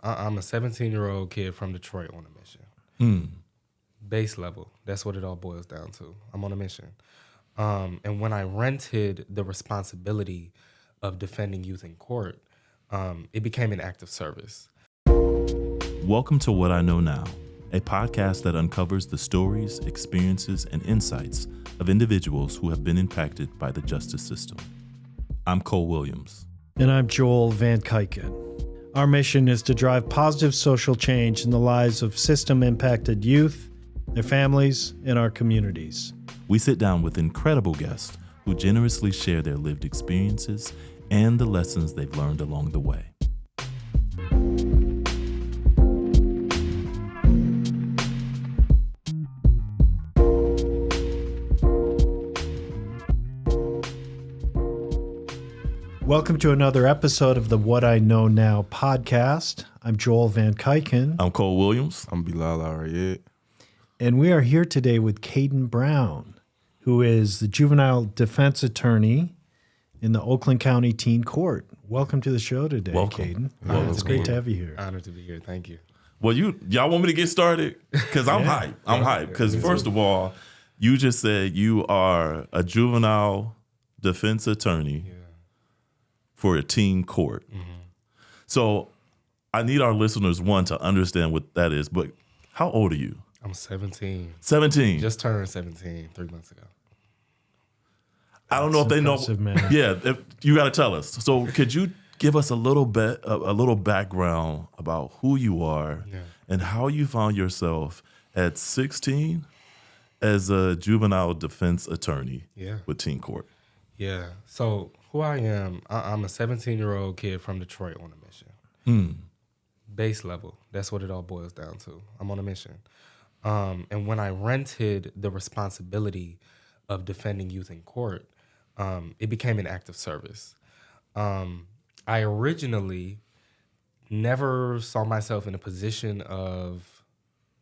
I'm a 17-year-old kid from Detroit on a mission. Base level. That's what it all boils down to. I'm on a mission. And when I rented the responsibility of defending youth in court, it became an act of service. Welcome to What I Know Now, a podcast that uncovers the stories, experiences, and insights of individuals who have been impacted by the justice system. I'm Cole Williams. And I'm Joel Van Kuyken. Our mission is to drive positive social change in the lives of system-impacted youth, their families, and our communities. We sit down with incredible guests who generously share their lived experiences and the lessons they've learned along the way. Welcome to another episode of the What I Know Now podcast. I'm Joel Van Kuyken. I'm Cole Williams. I'm Bilal. And we are here today with Cayden Brown, who is the juvenile defense attorney in the Oakland County Teen Court. Welcome to the show today, Cayden. It's great to have you here. Honored to be here. Thank you. Well, y'all want me to get started? Because I'm hyped. I'm hyped. Because first of all, you just said you are a juvenile defense attorney for a teen court. So I need our listeners, one, to understand what that is. But how old are you? I'm 17. 17. Just turned 17 3 months ago. I don't know if they know. Man. Yeah, you got to tell us. So could you give us a little background about who you are and how you found yourself at 16 as a juvenile defense attorney with Teen Court? Yeah. So who I am, I'm a 17-year-old kid from Detroit on a mission. Base level. That's what it all boils down to. I'm on a mission. And when I rented the responsibility of defending youth in court, it became an act of service. I originally never saw myself in a position of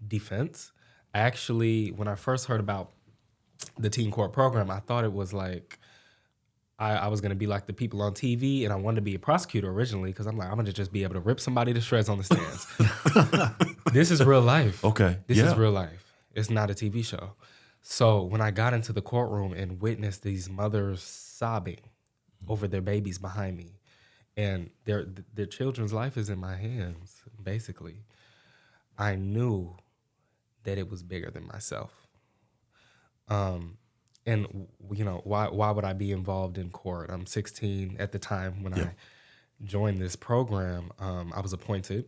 defense. Actually, when I first heard about the Teen Court program, I thought it was like I was going to be like the people on TV, and I wanted to be a prosecutor originally because I'm like, I'm going to just be able to rip somebody to shreds on the stands. This is real life. Okay. This is real life. It's not a TV show. So when I got into the courtroom and witnessed these mothers sobbing over their babies behind me, and their children's life is in my hands, basically, I knew that it was bigger than myself. And, you know, why would I be involved in court? I'm 16 at the time when I joined this program. I was appointed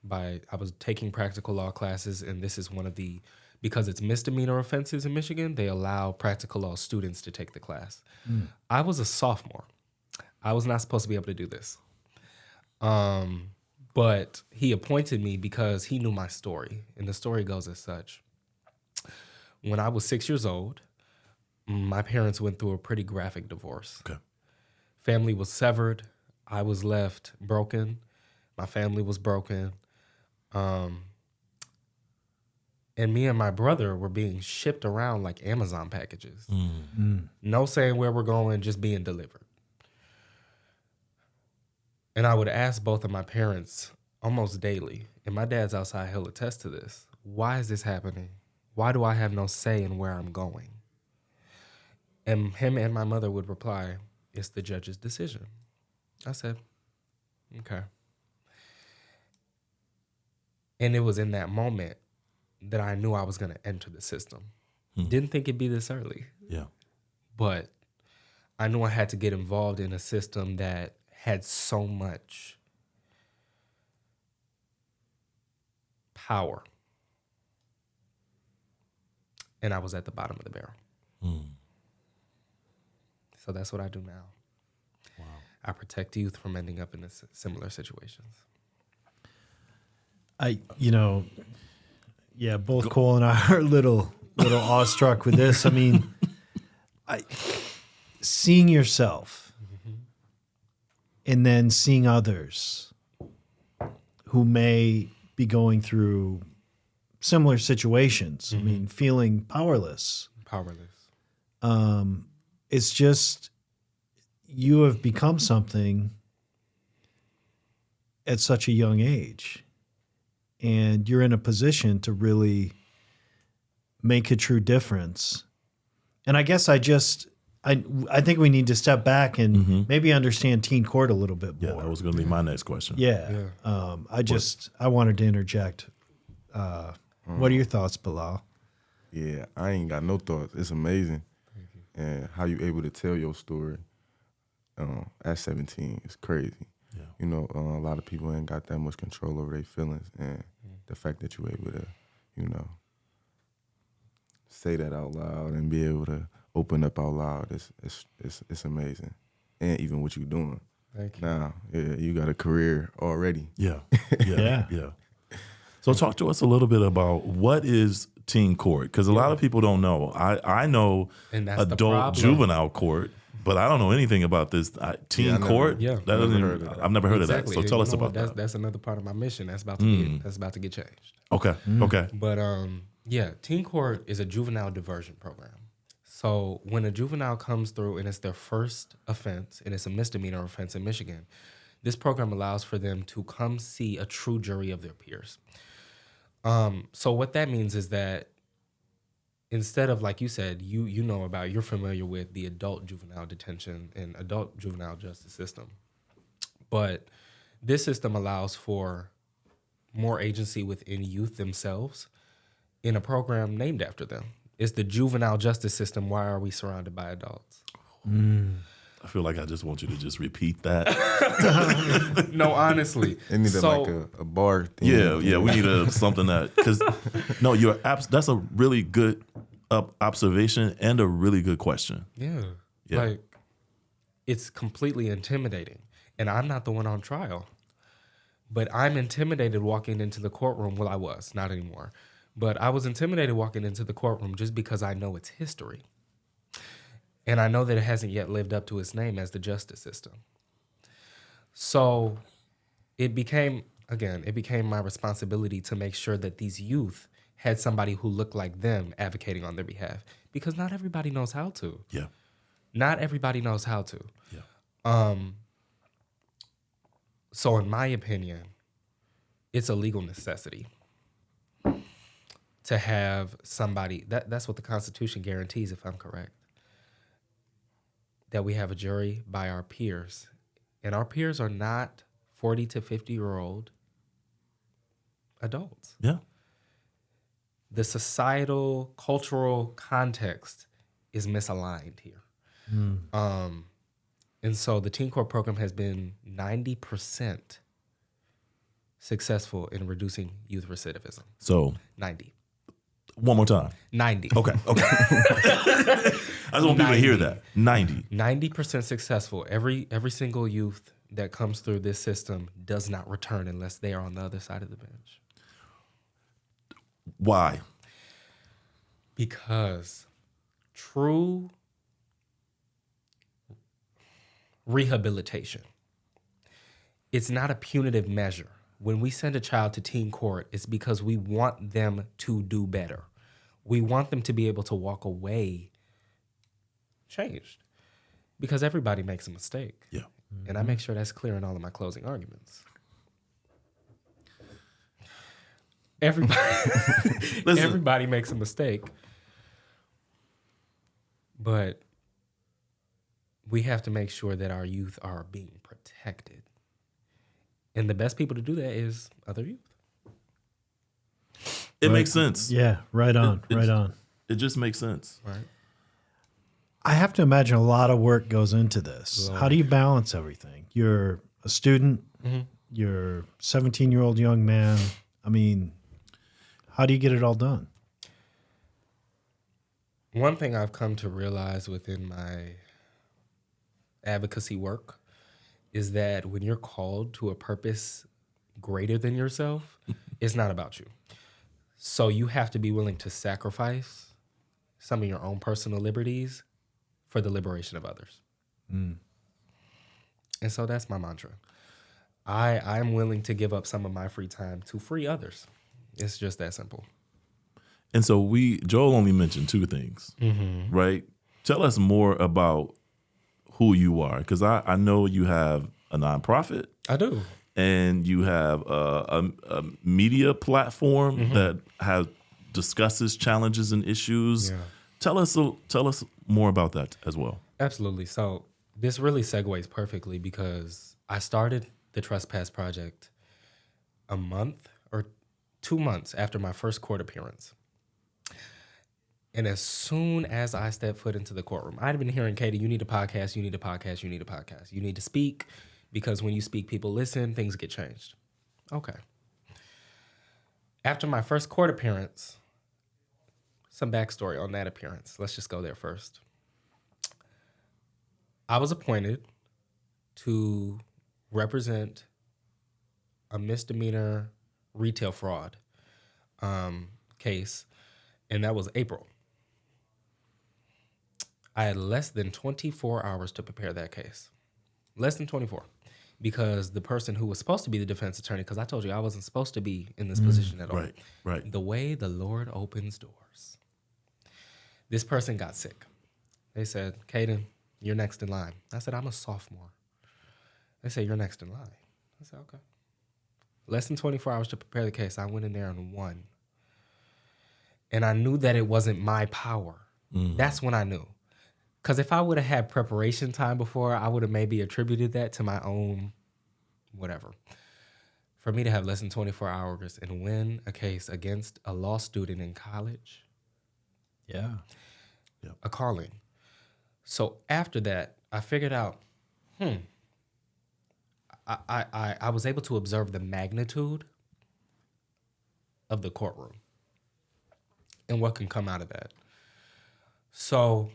I was taking practical law classes, and this is one of the, because it's misdemeanor offenses in Michigan, they allow practical law students to take the class. I was a sophomore. I was not supposed to be able to do this. But he appointed me because he knew my story. And the story goes as such. When I was 6 years old, my parents went through a pretty graphic divorce. Family was severed. I was left broken. My family was broken. And me and my brother were being shipped around like Amazon packages. No saying where we're going, just being delivered. And I would ask both of my parents almost daily, and my dad's outside, he'll attest to this. Why is this happening? Why do I have no say in where I'm going? And him and my mother would reply, it's the judge's decision. I said, okay. And it was in that moment that I knew I was going to enter the system. Didn't think it'd be this early. But I knew I had to get involved in a system that had so much power. And I was at the bottom of the barrel. So that's what I do now. Wow. I protect youth from ending up in similar situations. Both Cole and I are a little awestruck with this. I mean, seeing yourself and then seeing others who may be going through similar situations. I mean, feeling powerless. It's just, you have become something at such a young age. And you're in a position to really make a true difference. And I guess I think we need to step back and maybe understand teen court a little bit more. Yeah, that was going to be my next question. Yeah. I wanted to interject. What are your thoughts, Bilal? Yeah, I ain't got no thoughts. It's amazing. And how you able to tell your story at 17 is crazy. Yeah. You know, a lot of people ain't got that much control over their feelings, and the fact that you're able to, you know, say that out loud and be able to open up out loud, it's amazing. And even what you're doing. Thank you. Now, yeah, you got a career already. Yeah. So talk to us a little bit about what is teen court, because a lot of people don't know. I know adult juvenile court, but I don't know anything about this teen court. I've never heard of that. So tell us about that. That's another part of my mission. That's about to get changed. Okay. Okay. But teen court is a juvenile diversion program. So when a juvenile comes through and it's their first offense, and it's a misdemeanor offense in Michigan, this program allows for them to come see a true jury of their peers. So what that means is that instead of, like you said, you're familiar with the adult juvenile detention and adult juvenile justice system. But this system allows for more agency within youth themselves in a program named after them. It's the juvenile justice system. Why are we surrounded by adults? I feel like I just want you to just repeat that. No, honestly. They need like a bar thing. Yeah, we need something that, because no, that's a really good observation and a really good question. Yeah. Like, it's completely intimidating. And I'm not the one on trial. But I'm intimidated walking into the courtroom. Well, I was, not anymore. But I was intimidated walking into the courtroom just because I know its history. And I know that it hasn't yet lived up to its name as the justice system. So it became my responsibility to make sure that these youth had somebody who looked like them advocating on their behalf. Because not everybody knows how to. Yeah. Not everybody knows how to. Yeah. So in my opinion, it's a legal necessity to have somebody, that's what the Constitution guarantees, if I'm correct, that we have a jury by our peers. And our peers are not 40 to 50-year-old adults. Yeah. The societal, cultural context is misaligned here. And so the Teen Court program has been 90% successful in reducing youth recidivism. So 90. One more time. 90. Okay. I just want people to hear that. 90. 90% successful. Every single youth that comes through this system does not return unless they are on the other side of the bench. Why? Because true rehabilitation, it's not a punitive measure. When we send a child to teen court, it's because we want them to do better. We want them to be able to walk away changed. Because everybody makes a mistake. Yeah. And I make sure that's clear in all of my closing arguments. Everybody makes a mistake. But we have to make sure that our youth are being protected. And the best people to do that is other youth. It makes sense. Yeah, right on. It just makes sense. Right. I have to imagine a lot of work goes into this. How do you balance everything? You're a student, you're a 17-year-old young man. I mean, how do you get it all done? One thing I've come to realize within my advocacy work is that when you're called to a purpose greater than yourself, it's not about you. So you have to be willing to sacrifice some of your own personal liberties for the liberation of others. And so that's my mantra. I'm willing to give up some of my free time to free others. It's just that simple. And so Joel only mentioned two things, right? Tell us more about who you are, because I know you have a nonprofit. I do. and you have a media platform that discusses challenges and issues. Yeah. Tell us more about that as well. Absolutely. So this really segues perfectly because I started the Trespass Project a month or 2 months after my first court appearance. And as soon as I stepped foot into the courtroom, I'd been hearing, Katie, you need a podcast, you need a podcast, you need a podcast. You need to speak because when you speak, people listen, things get changed. Okay. After my first court appearance, some backstory on that appearance. Let's just go there first. I was appointed to represent a misdemeanor retail fraud case, and that was April. I had less than 24 hours to prepare that case. Less than 24. Because the person who was supposed to be the defense attorney, because I told you I wasn't supposed to be in this position at all. Right. The way the Lord opens doors. This person got sick. They said, Cayden, you're next in line. I said, I'm a sophomore. They said, you're next in line. I said, okay. Less than 24 hours to prepare the case. I went in there and won. And I knew that it wasn't my power. That's when I knew. Because if I would have had preparation time before, I would have maybe attributed that to my own whatever. For me to have less than 24 hours and win a case against a law student in college, a calling. So after that, I figured out, I was able to observe the magnitude of the courtroom and what can come out of that. So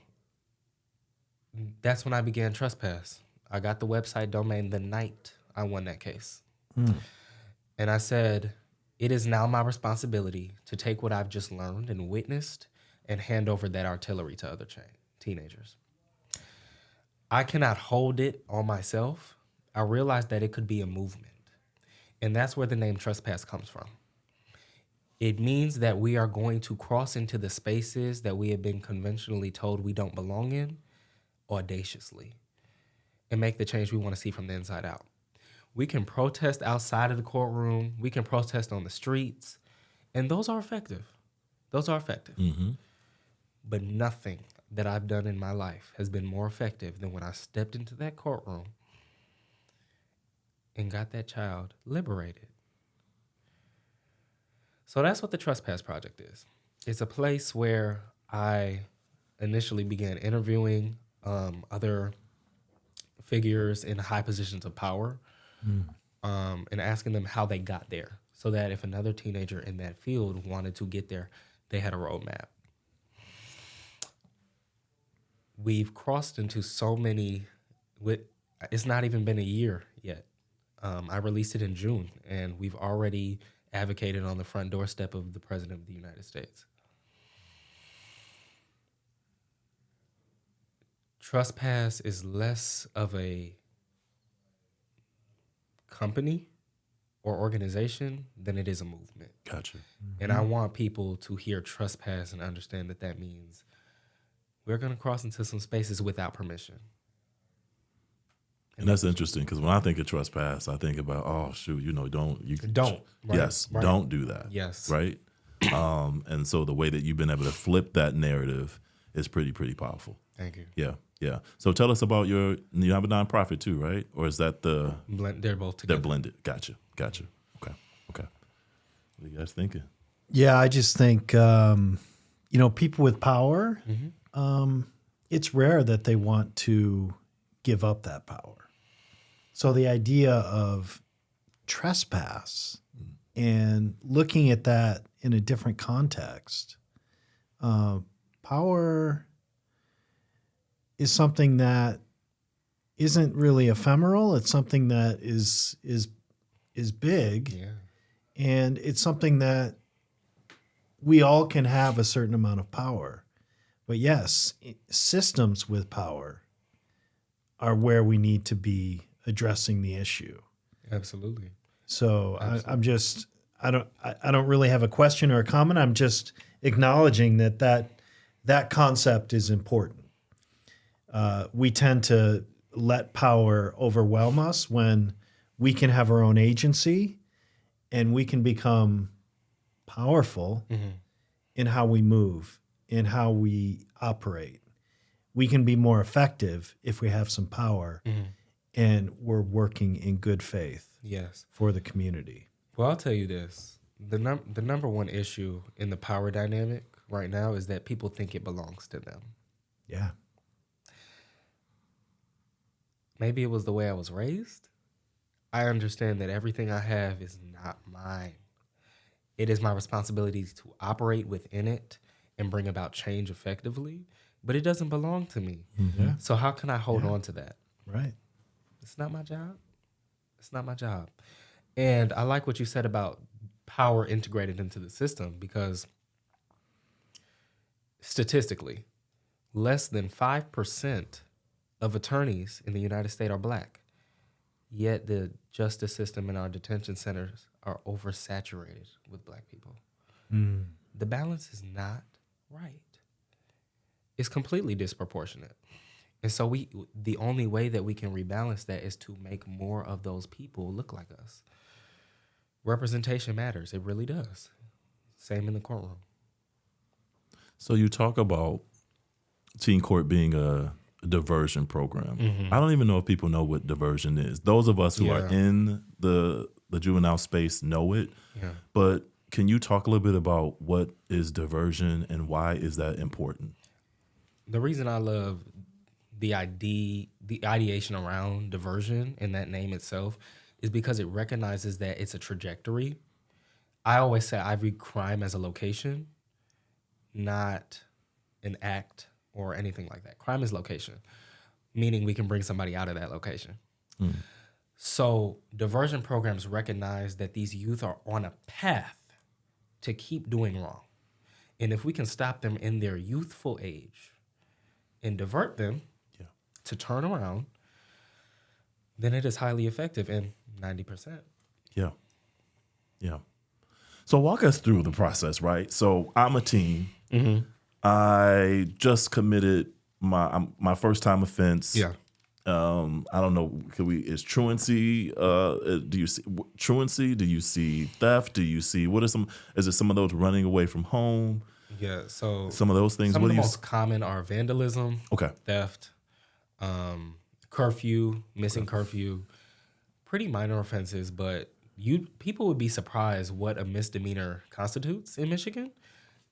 that's when I began Trespass. I got the website domain the night I won that case. And I said, it is now my responsibility to take what I've just learned and witnessed and hand over that artillery to other teenagers. I cannot hold it on myself. I realized that it could be a movement. And that's where the name Trespass comes from. It means that we are going to cross into the spaces that we have been conventionally told we don't belong in audaciously and make the change we want to see from the inside out. We can protest outside of the courtroom. We can protest on the streets. And those are effective. But nothing that I've done in my life has been more effective than when I stepped into that courtroom and got that child liberated. So that's what the Trespass Project is. It's a place where I initially began interviewing other figures in high positions of power and asking them how they got there so that if another teenager in that field wanted to get there, they had a roadmap. We've crossed into so many, it's not even been a year yet. I released it in June, and we've already advocated on the front doorstep of the President of the United States. Trespass is less of a company or organization than it is a movement. Gotcha. And I want people to hear trespass and understand that that means we're going to cross into some spaces without permission. And that's interesting because when I think of trespass, I think about, don't. Right, yes, right. Don't do that. Yes. Right? And so the way that you've been able to flip that narrative is pretty powerful. Thank you. Yeah. So tell us about you have a nonprofit too, right? Or is that they're both together. They're blended. Gotcha. Okay. What are you guys thinking? Yeah, I just think, people with power, it's rare that they want to give up that power. So the idea of trespass and looking at that in a different context, power is something that isn't really ephemeral. It's something that is big, and it's something that we all can have a certain amount of power. But yes, systems with power are where we need to be addressing the issue. Absolutely. So Absolutely. I don't really have a question or a comment. I'm just acknowledging that concept is important. We tend to let power overwhelm us when we can have our own agency and we can become powerful in how we move, in how we operate. We can be more effective if we have some power and we're working in good faith for the community. Well, I'll tell you this. The number one issue in the power dynamic right now is that people think it belongs to them. Yeah. Maybe it was the way I was raised. I understand that everything I have is not mine. It is my responsibility to operate within it and bring about change effectively, but it doesn't belong to me. Yeah. So how can I hold on to that? Right. It's not my job. It's not my job. And I like what you said about power integrated into the system, because statistically, less than 5% of attorneys in the United States are black. Yet the justice system in our detention centers are oversaturated with black people. The balance is not right. It's completely disproportionate. And so the only way that we can rebalance that is to make more of those people look like us. Representation matters. It really does. Same in the courtroom. So you talk about teen court being a diversion program. I don't even know if people know what diversion is. Those of us who are in the juvenile space know it. Yeah. But can you talk a little bit about what is diversion and why is that important? The reason I love the ideation around diversion and that name itself is because it recognizes that it's a trajectory. I always say I view crime as a location, not an act or anything like that. Crime is location, meaning we can bring somebody out of that location. So diversion programs recognize that these youth are on a path to keep doing wrong. And if we can stop them in their youthful age and divert them to turn around, then it is highly effective in 90%. Yeah. Yeah. So walk us through the process, right? So I'm a teen. I just committed my first time offense. Yeah. I don't know. Is truancy? Do you see truancy? Do you see theft? Do you see is it some of those running away from home? Yeah. So some of those things. Some of the most common are vandalism, theft, curfew, missing curfew. Pretty minor offenses, but people would be surprised what a misdemeanor constitutes in Michigan.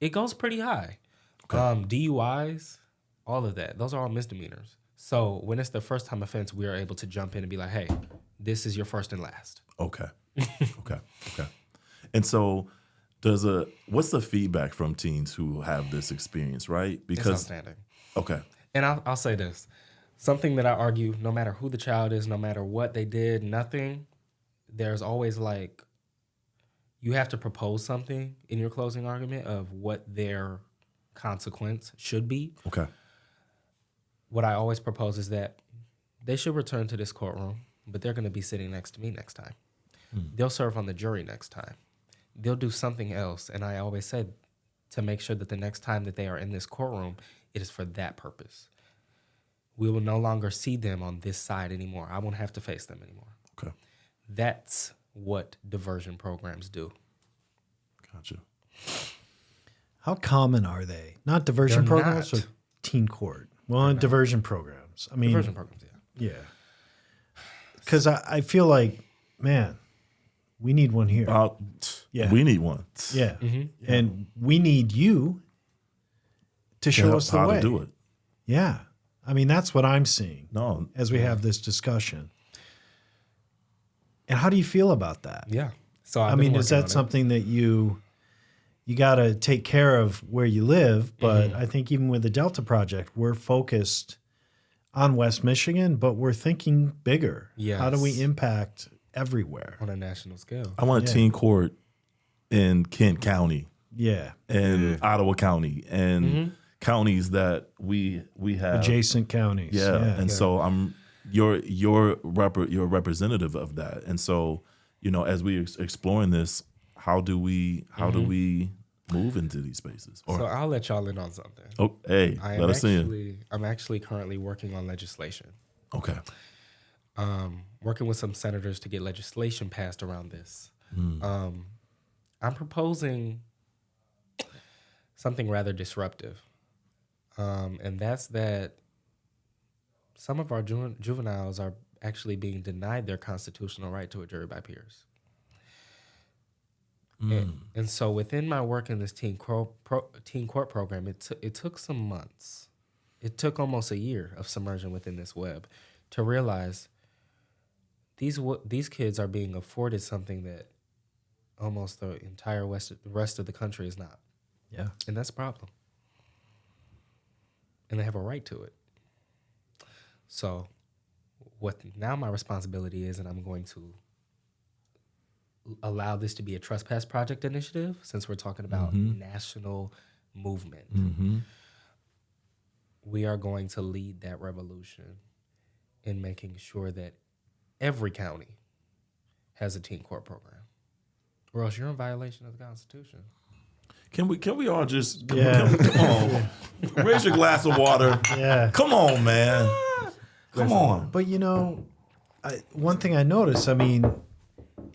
It goes pretty high. DUIs, all of that. Those are all misdemeanors. So when it's the first time offense, we are able to jump in and be like, hey, this is your first and last. Okay. And so what's the feedback from teens who have this experience, right? Because it's outstanding. Okay. And I'll say this. Something that I argue, no matter who the child is, no matter what they did, nothing, there's always you have to propose something in your closing argument of what their consequence should be. Okay. What I always propose is that they should return to this courtroom, but they're going to be sitting next to me next time. They'll serve on the jury next time. They'll do something else. And I always said to make sure that the next time that they are in this courtroom, it is for that purpose. We will no longer see them on this side anymore. I won't have to face them anymore. Okay. That's what diversion programs do. Gotcha. How common are they? Not diversion programs or teen court? Well, diversion programs. I mean, diversion programs, yeah. Because I feel like, man, we need one here. We need one. Yeah. And we need you to show us the way. How to do it. Yeah. I mean, that's what I'm seeing as we have this discussion. And how do you feel about that? Yeah. So I mean, is that something that you got to take care of where you live? But I think even with the Delta Project, we're focused on West Michigan, but we're thinking bigger. Yes. How do we impact everywhere? On a national scale. I want a teen court in Kent County. Yeah. And Ottawa County and counties that we have. Adjacent counties. Yeah. And so you're a representative of that. And so, as we exploring this, how do we move into these spaces? So I'll let y'all in on something. Oh, hey, let us in. I'm actually currently working on legislation. Okay. working with some senators to get legislation passed around this. I'm proposing something rather disruptive, and that's that some of our juveniles are actually being denied their constitutional right to a jury by peers. And so within my work in this teen court program, it took some months. It took almost a year of submersion within this web to realize these kids are being afforded something that almost the entire rest of the country is not. Yeah. And that's a problem. And they have a right to it. So what now my responsibility is, and I'm going to allow this to be a Trespass Project initiative, since we're talking about national movement. We are going to lead that revolution in making sure that every county has a teen court program, or else you're in violation of the Constitution. Can we all just come on? Raise your glass of water. Yeah. Come on, man. Come on. But one thing I noticed, I mean,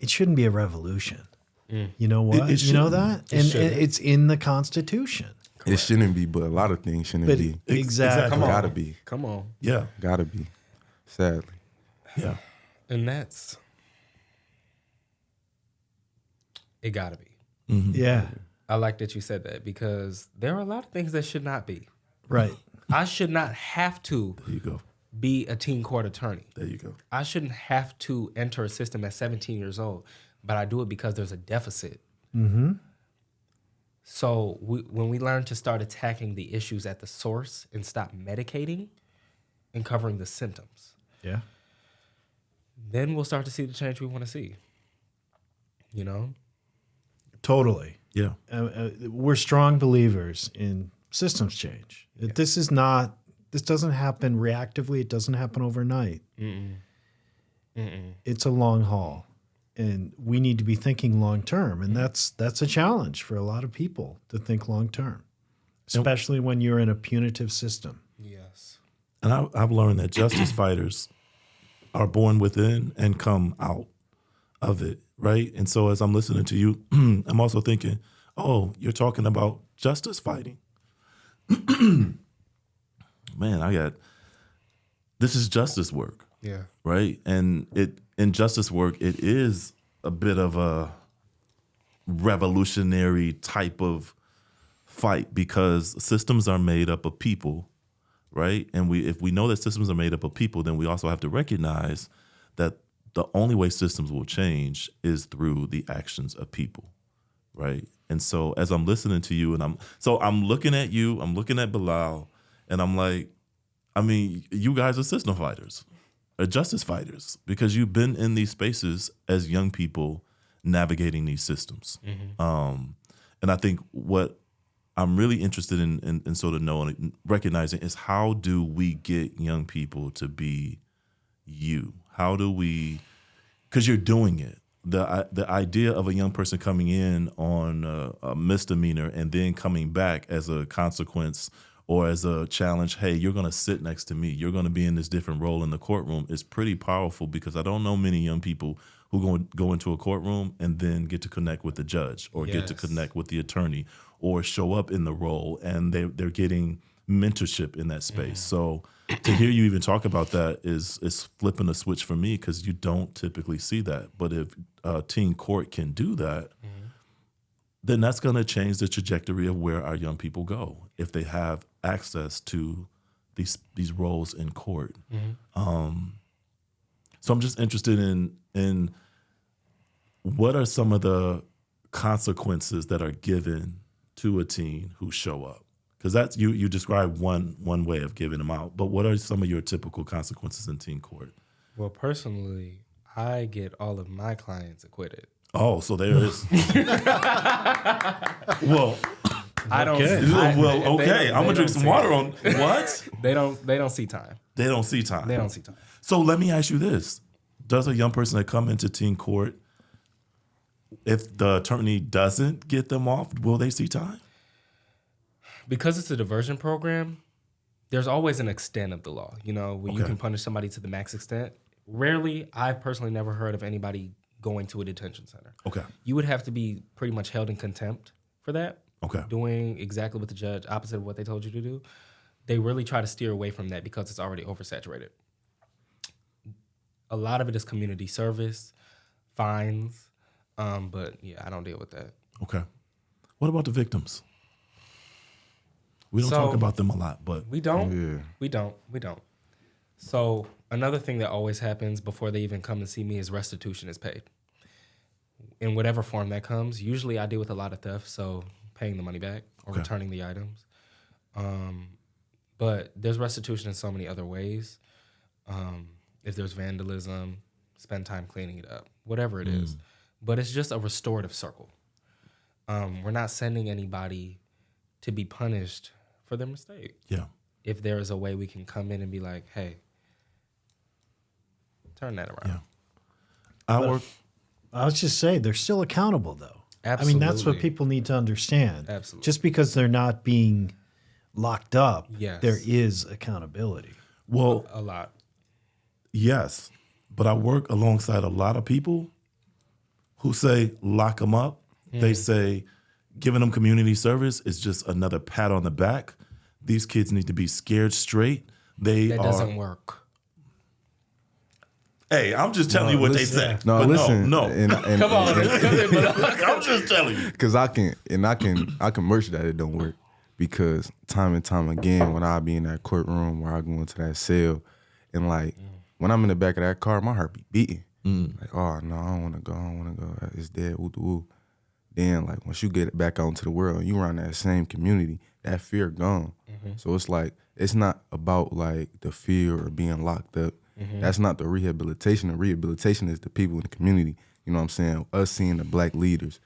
it shouldn't be a revolution. You know what? You know that? And it's in the Constitution. Correct. It shouldn't be, but a lot of things shouldn't be. Exactly. Come on. Gotta be. Come on. Yeah. Gotta be. Sadly. Yeah. And it gotta be. Yeah. I like that you said that, because there are a lot of things that should not be. Right. I should not have to There you go. be a teen court attorney. There you go. I shouldn't have to enter a system at 17 years old, but I do it because there's a deficit. So when we learn to start attacking the issues at the source and stop medicating and covering the symptoms, Yeah. then we'll start to see the change we want to see. You know? Totally. Yeah. We're strong believers in systems change. This doesn't happen reactively. It doesn't happen overnight. It's a long haul, and we need to be thinking long term. And that's a challenge for a lot of people to think long term, especially when you're in a punitive system. Yes. And I've learned that justice fighters are born within and come out of it, right? And so as I'm listening to you, I'm also thinking, oh, you're talking about justice fighting. Man, this is justice work. Yeah. Right? And in justice work, it is a bit of a revolutionary type of fight, because systems are made up of people, right? And if we know that systems are made up of people, then we also have to recognize that the only way systems will change is through the actions of people, right? And so as I'm listening to you, and I'm looking at you, I'm looking at Bilal, and I'm like, I mean, you guys are system fighters, or justice fighters, because you've been in these spaces as young people navigating these systems. And I think what I'm really interested in sort of knowing and recognizing is, how do we get young people to be you? How do we, because you're doing it. The idea of a young person coming in on a misdemeanor and then coming back as a consequence or as a challenge, hey, you're going to sit next to me, you're going to be in this different role in the courtroom, is pretty powerful, because I don't know many young people who go into a courtroom and then get to connect with the judge or get to connect with the attorney or show up in the role, and they're getting mentorship in that space. So to hear you even talk about that is flipping a switch for me, because you don't typically see that. But if teen court can do that, then that's going to change the trajectory of where our young people go if they have access to these roles in court. So I'm just interested in what are some of the consequences that are given to a teen who show up. Because that's you described one way of giving them out, but what are some of your typical consequences in teen court? Well, personally, I get all of my clients acquitted. Oh, so there is. Well, I don't. Okay. I'm gonna drink some water on what? They don't see time. They don't see time. They don't see time. So let me ask you this: does a young person that come into teen court, if the attorney doesn't get them off, will they see time? Because it's a diversion program, there's always an extent of the law, where you can punish somebody to the max extent. Rarely, I've personally never heard of anybody going to a detention center. Okay. You would have to be pretty much held in contempt for that. Okay. Doing exactly what the judge, opposite of what they told you to do. They really try to steer away from that because it's already oversaturated. A lot of it is community service, fines, but yeah, I don't deal with that. Okay. What about the victims? We don't talk about them a lot, but we don't. Yeah. We don't. So another thing that always happens before they even come and see me is restitution is paid. In whatever form that comes. Usually I deal with a lot of theft, so paying the money back or returning the items. But there's restitution in so many other ways. If there's vandalism, spend time cleaning it up, whatever it is. But it's just a restorative circle. We're not sending anybody to be punished for their mistake. Yeah. If there is a way we can come in and be like, hey, turn that around. Yeah. I was just saying, they're still accountable, though. Absolutely. I mean, that's what people need to understand. Absolutely. Just because they're not being locked up, Yes. there is accountability. Well, A lot. yes, but I work alongside a lot of people who say lock them up. They say giving them community service is just another pat on the back. These kids need to be scared straight. That doesn't work. Hey, I'm just telling you what they say. No, But listen. No. Come on. I'm just telling you. Because I can merch that it don't work. Because time and time again, when I be in that courtroom where I go into that cell, and like when I'm in the back of that car, my heart be beating. Like, oh no, I don't want to go. It's dead. Woo. Then like once you get back out into the world, you around that same community, that fear gone. So it's like it's not about like the fear or being locked up. That's not the rehabilitation. The rehabilitation is the people in the community. You know what I'm saying? Us seeing the black leaders,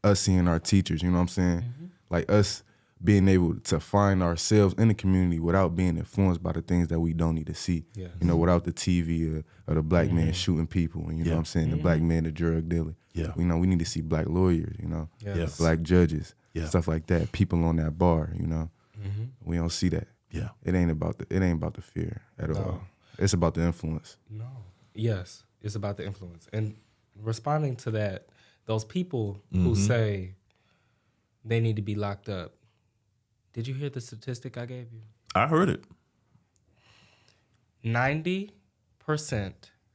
us seeing our teachers. You know what I'm saying? Like us being able to find ourselves in the community without being influenced by the things that we don't need to see. Yes. You know, without the TV or the black man shooting people, and you know what I'm saying, the black man, the drug dealer. Yeah. You know, we need to see black lawyers, you know, Yes. black judges, Yeah. stuff like that. People on that bar, you know. We don't see that. Yeah. It ain't about the fear at all. It's about the influence. No. Yes, it's about the influence. And responding to that, those people who say they need to be locked up, did you hear the statistic I gave you? I heard it. 90%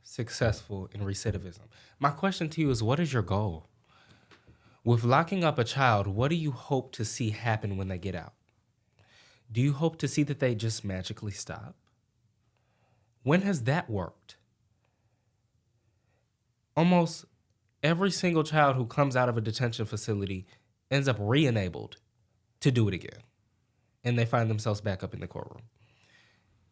successful in recidivism. My question to you is, what is your goal? With locking up a child, what do you hope to see happen when they get out? Do you hope to see that they just magically stop? When has that worked? Almost every single child who comes out of a detention facility ends up re-enabled to do it again. And they find themselves back up in the courtroom.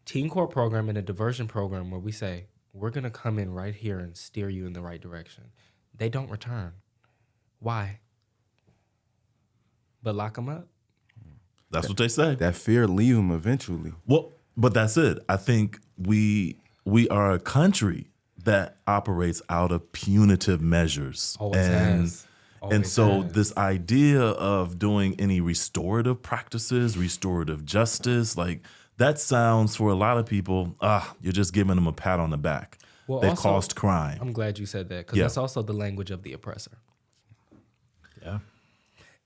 Teen Court program and a diversion program where we say, we're going to come in right here and steer you in the right direction. They don't return. Why? But lock them up? That's what they say. That fear leave them eventually. Well, but that's it. I think we are a country that operates out of punitive measures. Always has. And Always so has. this idea of doing any restorative practices, restorative justice, like that sounds for a lot of people, you're just giving them a pat on the back. Well, They've also, caused crime. I'm glad you said that because that's also the language of the oppressor. Yeah.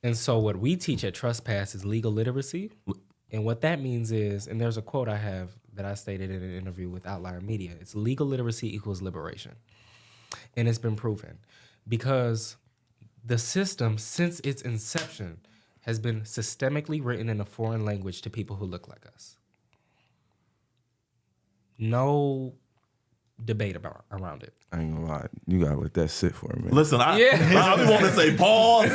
And so what we teach at Trespass is legal literacy. And what that means is, and there's a quote I have that I stated in an interview with Outlier Media. It's legal literacy equals liberation. And it's been proven because the system, since its inception, has been systemically written in a foreign language to people who look like us. No debate around it. I ain't gonna lie. You gotta let that sit for a minute. Listen, I want to say pause.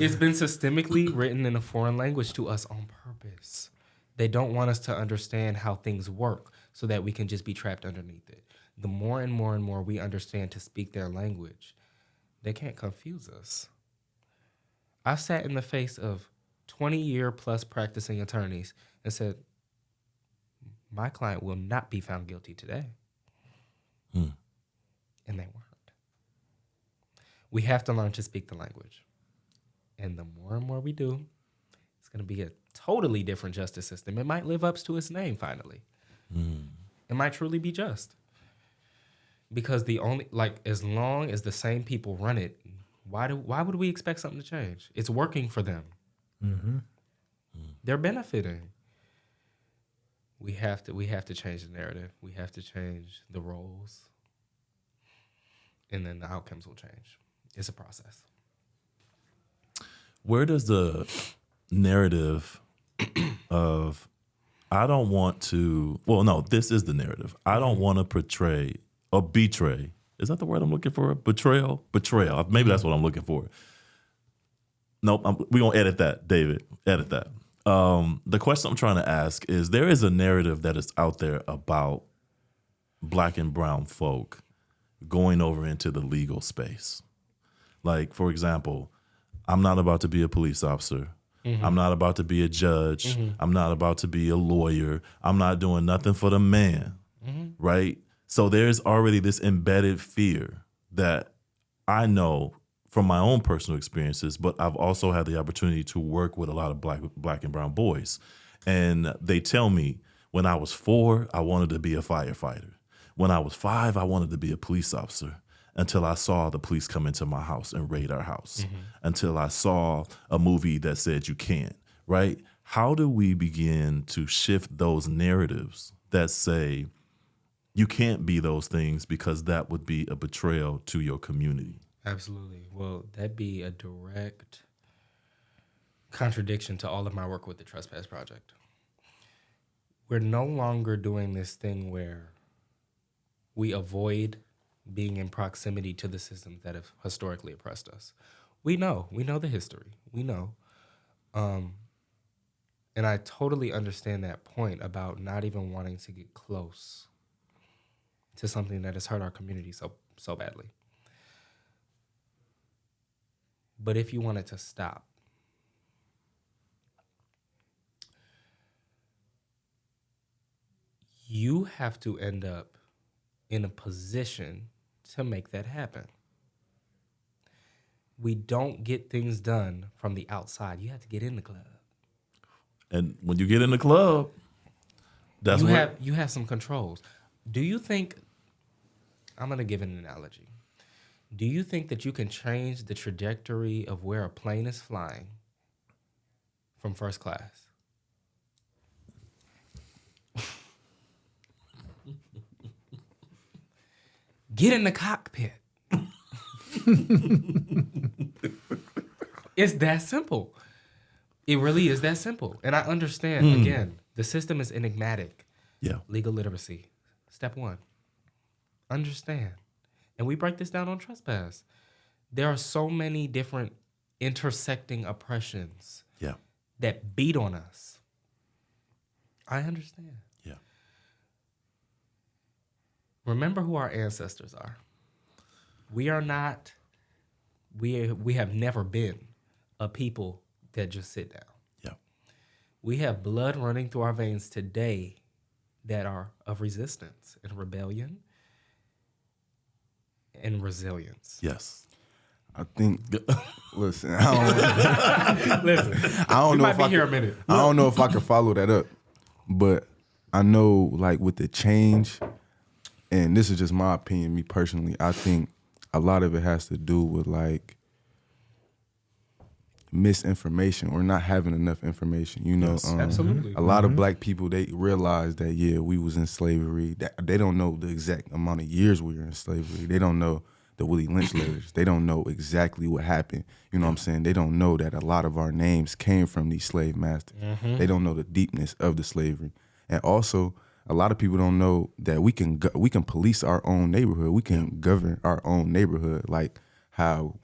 It's been systemically written in a foreign language to us on purpose. They don't want us to understand how things work so that we can just be trapped underneath it. The more and more and more we understand to speak their language, they can't confuse us. I've sat in the face of 20-year plus practicing attorneys and said, my client will not be found guilty today. And they weren't. We have to learn to speak the language. And the more and more we do, it's going to be a totally different justice system. It might live up to its name finally. It might truly be just. Because the only, like, as long as the same people run it, why would we expect something to change? It's working for them. Mm-hmm. They're benefiting. We have to change the narrative. We have to change the roles. And then the outcomes will change. It's a process. Where does the narrative of I don't want to, well, no, this is the narrative. I don't want to portray or betray. Is that the word I'm looking for? Betrayal? Betrayal. Maybe that's what I'm looking for. Nope, we're going to edit that, David. Edit that. The question I'm trying to ask is, there is a narrative that is out there about Black and brown folk going over into the legal space. Like, for example, I'm not about to be a police officer. Mm-hmm. I'm not about to be a judge. Mm-hmm. I'm not about to be a lawyer. I'm not doing nothing for the man, right? So there's already this embedded fear that I know from my own personal experiences, but I've also had the opportunity to work with a lot of black and brown boys. And they tell me, when I was 4, I wanted to be a firefighter. When I was 5, I wanted to be a police officer, until I saw the police come into my house and raid our house, until I saw a movie that said you can't, right? How do we begin to shift those narratives that say you can't be those things because that would be a betrayal to your community? Absolutely. Well, that'd be a direct contradiction to all of my work with the Trespass Project. We're no longer doing this thing where we avoid being in proximity to the systems that have historically oppressed us. We know the history. We know. And I totally understand that point about not even wanting to get close to something that has hurt our community so badly. But if you want it to stop, you have to end up in a position to make that happen. We don't get things done from the outside. You have to get in the club. And when you get in the club, that's you have some controls. Do you think, I'm going to give an analogy. Do you think that you can change the trajectory of where a plane is flying from first class? Get in the cockpit. It's that simple. It really is that simple. And I understand, again, the system is enigmatic. Yeah. Legal literacy. Step 1. Understand. And we break this down on Trespass. There are so many different intersecting oppressions that beat on us. I understand. Yeah. Remember who our ancestors are. We are not, we have never been a people that just sit down. Yeah. We have blood running through our veins today that are of resistance and rebellion and resilience. Yes. I think, listen, I don't know might if be I here could, a minute. I don't know if I can follow that up, but I know, like, with the change, and this is just my opinion, me personally, I think a lot of it has to do with, like, misinformation or not having enough information. You know, Yes, absolutely. A lot of black people, they realize that, we was in slavery. That they don't know the exact amount of years we were in slavery. They don't know the Willie Lynch letters. They don't know exactly what happened. You know what I'm saying? They don't know that a lot of our names came from these slave masters. They don't know the deepness of the slavery. And also, a lot of people don't know that we can police our own neighborhood. We can govern our own neighborhood, like how,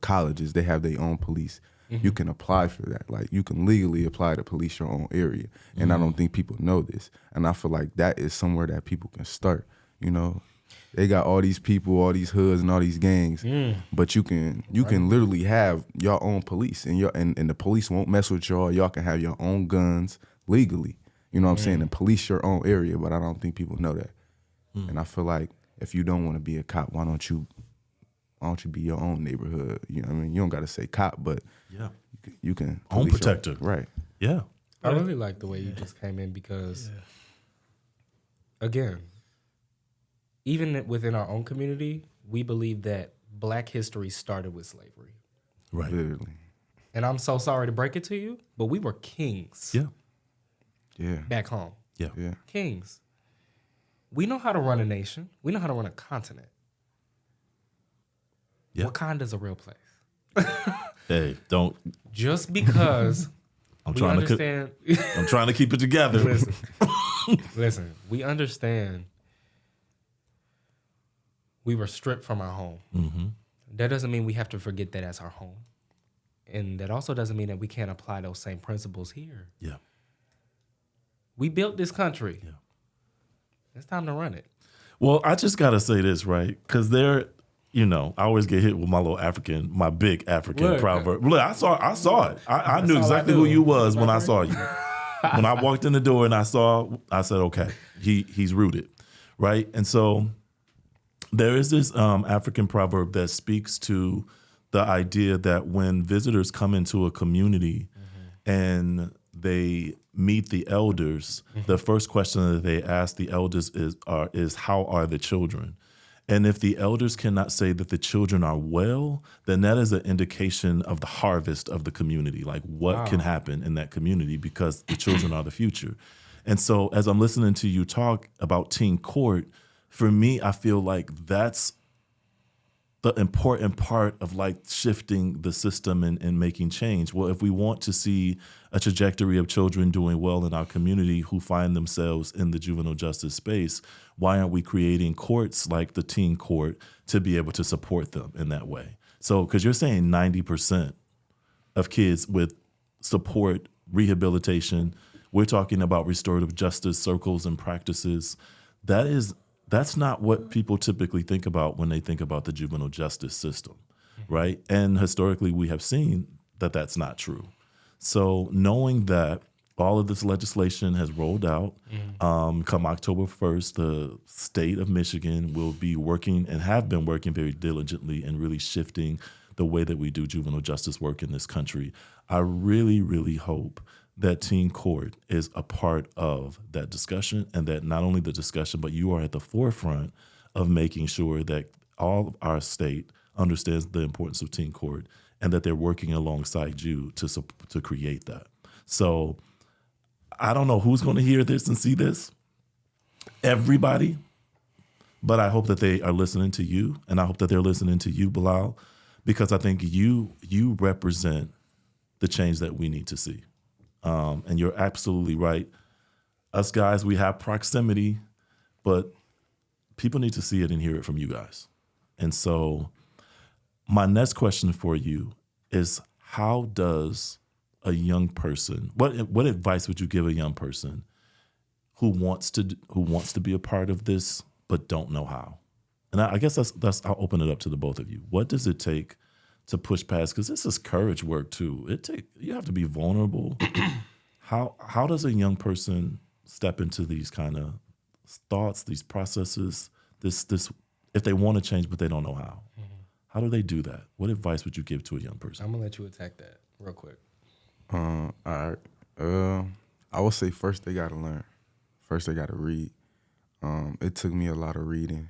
colleges, they have their own police. You can apply for that. Like, you can legally apply to police your own area. And I don't think people know this. And I feel like that is somewhere that people can start. They got all these people, all these hoods and all these gangs, but you can literally have your own police, and the police won't mess with y'all. Y'all can have your own guns legally. You know what I'm saying? And police your own area, but I don't think people know that. And I feel like if you don't want to be a cop, why don't you be your own neighborhood? You know what I mean? You don't got to say cop, but you can Home protector. Right. Yeah. I really like the way you just came in because, again, even within our own community, we believe that Black history started with slavery. Right. Literally. And I'm so sorry to break it to you, but we were kings. Yeah. Yeah. Back home. Yeah. Yeah. Kings. We know how to run a nation. We know how to run a continent. Yeah. Wakanda's a real place. Hey, don't. Just because I'm we trying understand. I'm trying to keep it together. Listen, we understand we were stripped from our home. Mm-hmm. That doesn't mean we have to forget that as our home. And that also doesn't mean that we can't apply those same principles here. Yeah. We built this country. Yeah. It's time to run it. Well, I just got to say this, right? Because I always get hit with my big African proverb. Look, I saw it. I knew exactly who you was when I saw you. When I walked in the door and I said, okay, he's rooted, right? And so there is this African proverb that speaks to the idea that when visitors come into a community and they meet the elders, the first question that they ask the elders is how are the children? And if the elders cannot say that the children are well, then that is an indication of the harvest of the community, like what can happen in that community, because the children are the future. And so as I'm listening to you talk about teen court, for me, I feel like that's the important part of like shifting the system and making change. Well, if we want to see a trajectory of children doing well in our community who find themselves in the juvenile justice space, why aren't we creating courts like the teen court to be able to support them in that way? So, because you're saying 90% of kids with support, rehabilitation, we're talking about restorative justice circles and practices. That's not what people typically think about when they think about the juvenile justice system, right? And historically, we have seen that that's not true. So knowing that all of this legislation has rolled out, come October 1st, the state of Michigan will be working and have been working very diligently and really shifting the way that we do juvenile justice work in this country. I really, really hope that teen court is a part of that discussion, and that not only the discussion, but you are at the forefront of making sure that all of our state understands the importance of teen court and that they're working alongside you to create that. So I don't know who's going to hear this and see this, everybody, but I hope that they are listening to you, and I hope that they're listening to you, Bilal, because I think you represent the change that we need to see. And you're absolutely right. Us guys, we have proximity, but people need to see it and hear it from you guys. And so my next question for you is, how does a young person, what advice would you give a young person who wants to be a part of this but don't know how? And I guess that's I'll open it up to the both of you. What does it take to push past? Because this is courage work too. You have to be vulnerable. How does a young person step into these kind of thoughts, these processes, this if they want to change but they don't know how? How do they do that? What advice would you give to a young person? I'm gonna let you attack that real quick. All right. I would say first they gotta learn. First they gotta read. It took me a lot of reading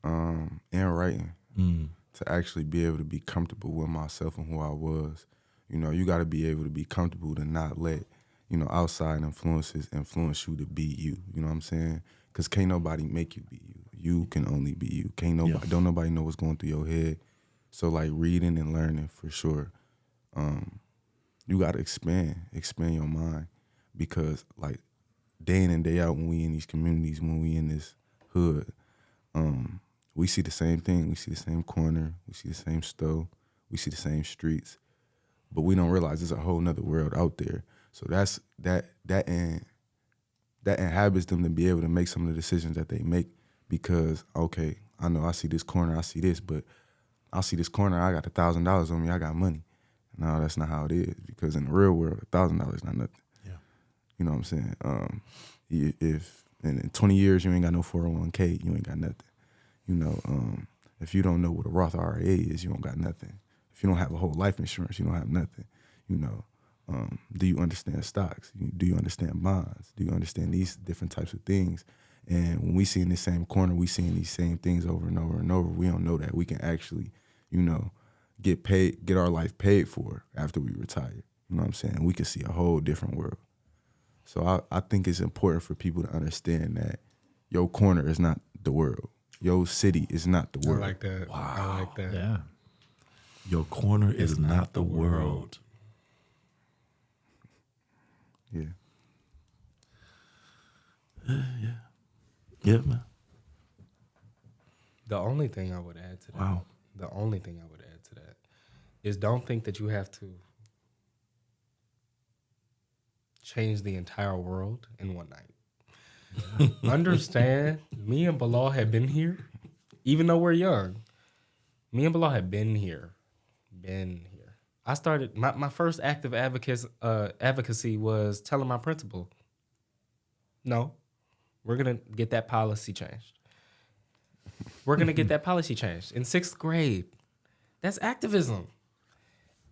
and writing to actually be able to be comfortable with myself and who I was. You got to be able to be comfortable to not let, outside influences influence you to be you. You know what I'm saying? Because can't nobody make you be you. You can only be you. Don't nobody know what's going through your head. So like reading and learning for sure. You got to expand your mind, because like day in and day out when we in these communities, when we in this hood, we see the same thing. We see the same corner. We see the same stove. We see the same streets. But we don't realize there's a whole nother world out there. So that inhabits them to be able to make some of the decisions that they make, because, okay, I know I see this corner, I see this, but I see this corner, I got $1,000 on me, I got money. No, that's not how it is, because in the real world, $1,000 is not nothing. Yeah. You know what I'm saying? If in 20 years you ain't got no 401k, you ain't got nothing. If you don't know what a Roth IRA is, you don't got nothing. If you don't have a whole life insurance, you don't have nothing. Do you understand stocks? Do you understand bonds? Do you understand these different types of things? And when we see in the same corner, we seeing these same things over and over and over. We don't know that we can actually, get our life paid for after we retire. You know what I'm saying? We can see a whole different world. So I think it's important for people to understand that your corner is not the world. Your city is not the world. I like that. Wow. I like that. Yeah. Your corner is not the world. Yeah. Yeah, man. The only thing I would add to that. Wow. The only thing I would add to that is don't think that you have to change the entire world in one night. Understand, me and Bilal have been here, even though we're young. Me and Bilal have been here. I started, my first act of advocacy was telling my principal, no, we're going to get that policy changed. We're going to get that policy changed. In 6th grade, that's activism.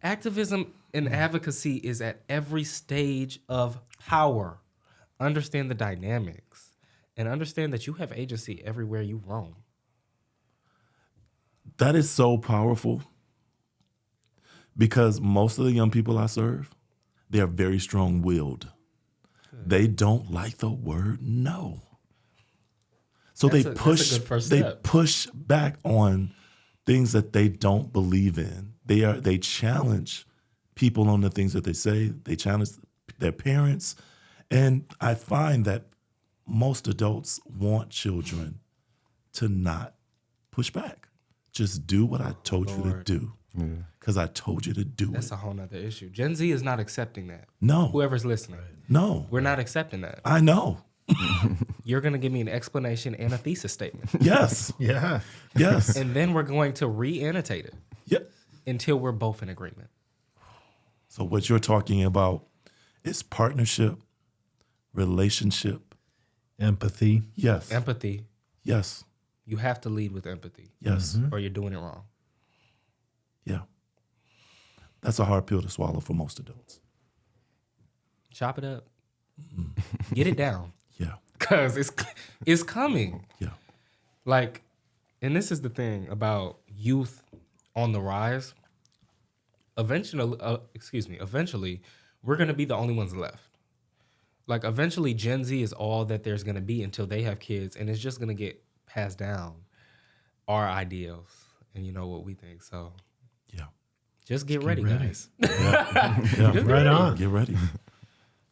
Activism and advocacy is at every stage of power. Understand the dynamics and understand that you have agency everywhere you roam. That is so powerful because most of the young people I serve, they are very strong-willed. They don't like the word no. So That's a good first step. push back on things that they don't believe in. They challenge people on the things that they say. They challenge their parents. And I find that most adults want children to not push back. Just do what I told you to do. Because I told you to do That's it. a whole nother issue. Gen Z is not accepting that. No. Whoever's listening. No. We're not accepting that. I know. You're going to give me an explanation and a thesis statement. Yes. Yeah. Yes. And then we're going to re-annotate it Yep. until we're both in agreement. So what you're talking about is partnership, relationship. Empathy. Yes. Empathy. Yes. You have to lead with empathy. Yes. Or you're doing it wrong. Yeah. That's a hard pill to swallow for most adults. Chop it up. Get it down. Yeah. Because it's coming. Yeah. Like, and this is the thing about youth on the rise. Eventually, we're going to be the only ones left. Like, eventually, Gen Z is all that there's going to be until they have kids, and it's just going to get passed down our ideals and what we think. So, Yeah. just get ready, guys. Yeah. Just Right on. Get ready.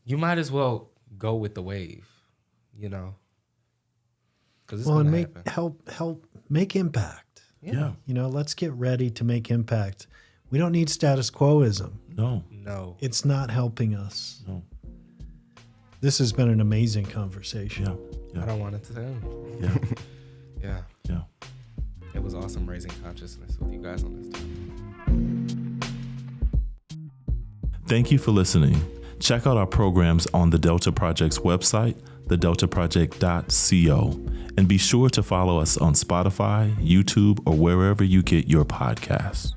You might as well go with the wave, because it's Well, going and to happen. help make impact. Yeah. Let's get ready to make impact. We don't need status quoism. No. No. It's not helping us. No. This has been an amazing conversation. Yeah. I don't want it to end. Yeah. Yeah. Yeah. It was awesome raising consciousness with you guys on this topic. Thank you for listening. Check out our programs on the Delta Project's website, thedeltaproject.co, and be sure to follow us on Spotify, YouTube, or wherever you get your podcasts.